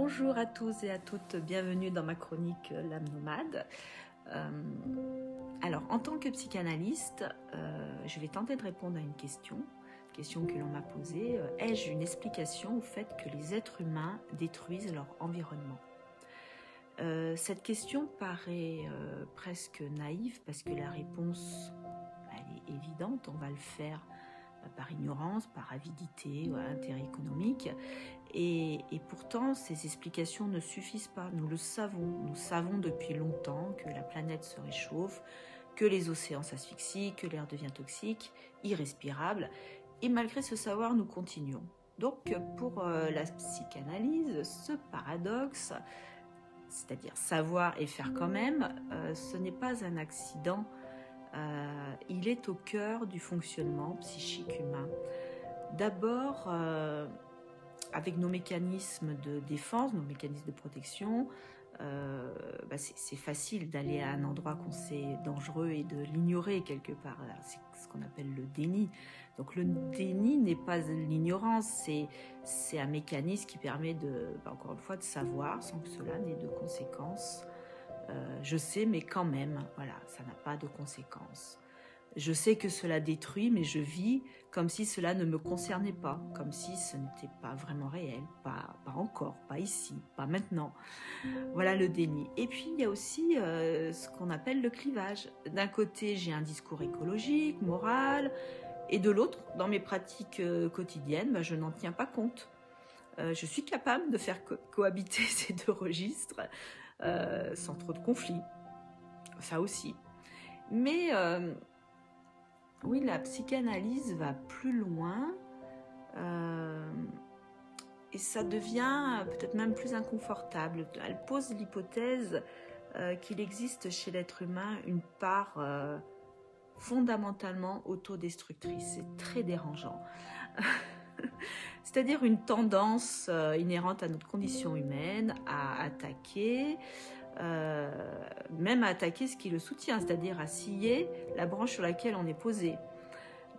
Bonjour à tous et à toutes, bienvenue dans ma chronique L'âme nomade. Alors, en tant que psychanalyste, je vais tenter de répondre à une question que l'on m'a posée. Ai-je une explication au fait que les êtres humains détruisent leur environnement ? Cette question paraît presque naïve parce que la réponse elle est évidente, on va le faire par ignorance, par avidité, intérêt économique. Et pourtant, ces explications ne suffisent pas. Nous le savons. Nous savons depuis longtemps que la planète se réchauffe, que les océans s'asphyxient, que l'air devient toxique, irrespirable. Et malgré ce savoir, nous continuons. Donc, pour la psychanalyse, ce paradoxe, c'est-à-dire savoir et faire quand même, ce n'est pas un accident. Il est au cœur du fonctionnement psychique humain. D'abord, avec nos mécanismes de défense, nos mécanismes de protection, c'est facile d'aller à un endroit qu'on sait dangereux et de l'ignorer quelque part. C'est ce qu'on appelle le déni. Donc le déni n'est pas l'ignorance, c'est un mécanisme qui permet encore une fois, de savoir sans que cela n'ait de conséquences. Je sais, mais quand même, voilà, ça n'a pas de conséquences. Je sais que cela détruit, mais je vis comme si cela ne me concernait pas, comme si ce n'était pas vraiment réel, pas encore, pas ici, pas maintenant. Voilà le déni. Et puis il y a aussi ce qu'on appelle le clivage. D'un côté, j'ai un discours écologique, moral, et de l'autre, dans mes pratiques quotidiennes, je n'en tiens pas compte. Je suis capable de faire cohabiter ces deux registres sans trop de conflits. Ça aussi. Mais oui, la psychanalyse va plus loin et ça devient peut-être même plus inconfortable. Elle pose l'hypothèse qu'il existe chez l'être humain une part fondamentalement autodestructrice. C'est très dérangeant. C'est-à-dire une tendance inhérente à notre condition humaine à attaquer, même à attaquer ce qui le soutient, c'est-à-dire à scier la branche sur laquelle on est posé.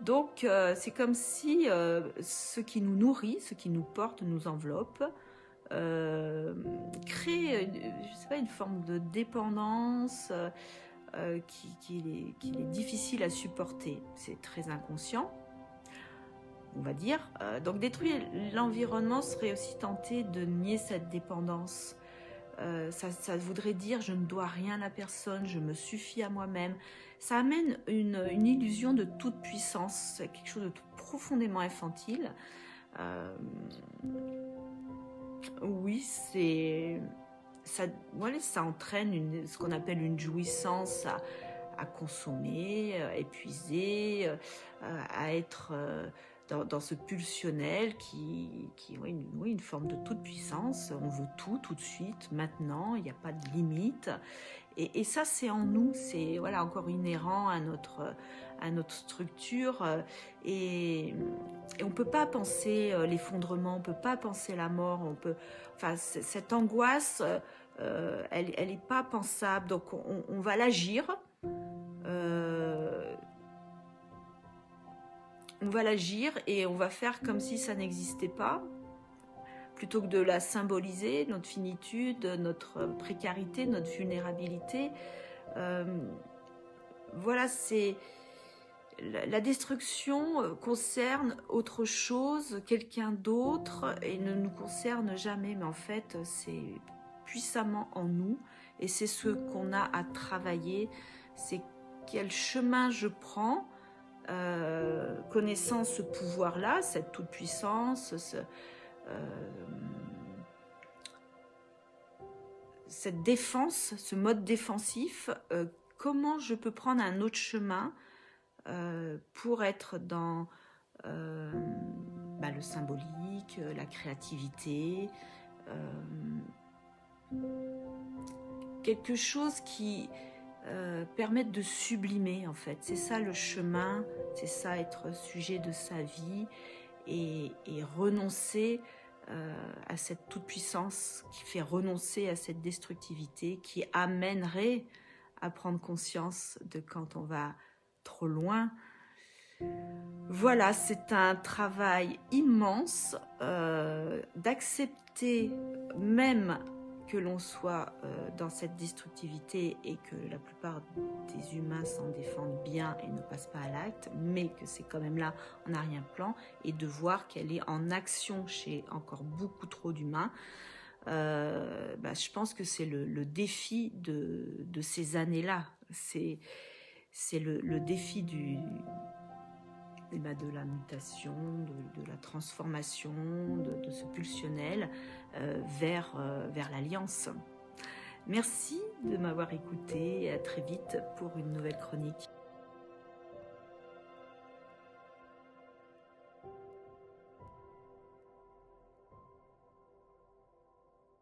Donc c'est comme si ce qui nous nourrit, ce qui nous porte, nous enveloppe, crée une forme de dépendance qu'il est difficile à supporter. C'est très inconscient, on va dire. Donc détruire l'environnement serait aussi tenter de nier cette dépendance. Ça voudrait dire je ne dois rien à personne, je me suffis à moi-même. Ça amène une illusion de toute puissance, quelque chose de profondément infantile. Oui, ça entraîne ce qu'on appelle une jouissance à consommer, épuiser, à être dans ce pulsionnel qui une forme de toute puissance. On veut tout de suite, maintenant, il n'y a pas de limite. Et ça, c'est en nous, c'est encore inhérent à notre structure. Et on ne peut pas penser l'effondrement, on ne peut pas penser la mort. Cette angoisse, elle n'est pas pensable. Donc, on va l'agir. On va l'agir et on va faire comme si ça n'existait pas, plutôt que de la symboliser, notre finitude, notre précarité, notre vulnérabilité. C'est la destruction concerne autre chose, quelqu'un d'autre, et ne nous concerne jamais. Mais en fait, c'est puissamment en nous, et c'est ce qu'on a à travailler. C'est quel chemin je prends. Connaissant ce pouvoir-là, cette toute-puissance, cette défense, ce mode défensif, comment je peux prendre un autre chemin pour être dans le symbolique, la créativité, quelque chose qui permettre de sublimer, en fait. C'est ça le chemin, c'est ça être sujet de sa vie et renoncer à cette toute-puissance qui fait renoncer à cette destructivité, qui amènerait à prendre conscience de quand on va trop loin. Voilà, c'est un travail immense d'accepter même que l'on soit dans cette destructivité et que la plupart des humains s'en défendent bien et ne passent pas à l'acte, mais que c'est quand même là en arrière-plan, et de voir qu'elle est en action chez encore beaucoup trop d'humains. Je pense que c'est le défi de ces années-là. C'est le défi de la mutation, de la transformation, de ce pulsionnel vers l'alliance. Merci de m'avoir écouté et à très vite pour une nouvelle chronique.